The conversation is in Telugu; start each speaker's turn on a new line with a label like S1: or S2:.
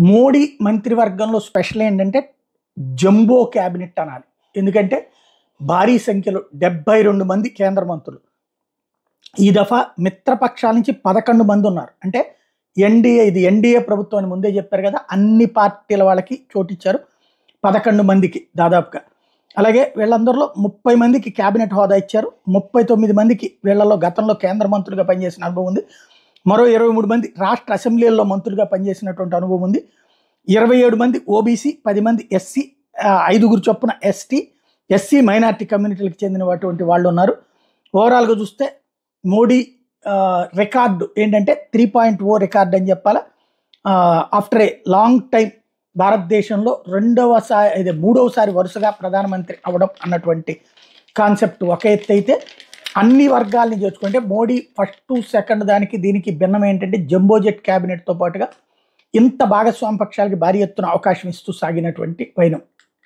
S1: మోడీ మంత్రివర్గంలో స్పెషల్ ఏంటంటే జంబో క్యాబినెట్ అనాలి. ఎందుకంటే భారీ సంఖ్యలో 72 మంది కేంద్ర మంత్రులు. ఈ దఫా మిత్రపక్షాల నుంచి 11 మంది ఉన్నారు. అంటే ఎన్డీఏ ప్రభుత్వం అని ముందే చెప్పారు కదా, అన్ని పార్టీల వాళ్ళకి చోటిచ్చారు 11 మందికి దాదాపుగా. అలాగే వీళ్ళందరిలో 30 మందికి క్యాబినెట్ హోదా ఇచ్చారు. 39 మందికి వీళ్ళలో గతంలో కేంద్ర మంత్రులుగా పనిచేసిన అనుభవం ఉంది. మరో 23 మంది రాష్ట్ర అసెంబ్లీల్లో మంత్రులుగా పనిచేసినటువంటి అనుభవం ఉంది. 27 మంది ఓబీసీ, 10 మంది ఎస్సీ, 5 చొప్పున ఎస్సీ మైనార్టీ కమ్యూనిటీలకు చెందినటువంటి వాళ్ళు ఉన్నారు. ఓవరాల్గా చూస్తే మోడీ రికార్డు ఏంటంటే 3.0 రికార్డు అని చెప్పాలా. ఆఫ్టర్ ఏ లాంగ్ టైం భారతదేశంలో మూడవసారి వరుసగా ప్రధానమంత్రి అవ్వడం అన్నటువంటి కాన్సెప్ట్ ఒక ఎత్తు అయితే, అన్ని వర్గాలని చేర్చుకుంటే మోడీ ఫస్ట్ సెకండ్ దీనికి భిన్నం ఏంటంటే జంబో జెట్ క్యాబినెట్తో పాటుగా ఇంత భాగస్వామ్య పక్షాలకి భారీ ఎత్తున అవకాశం ఇస్తూ సాగినటువంటి వైనం.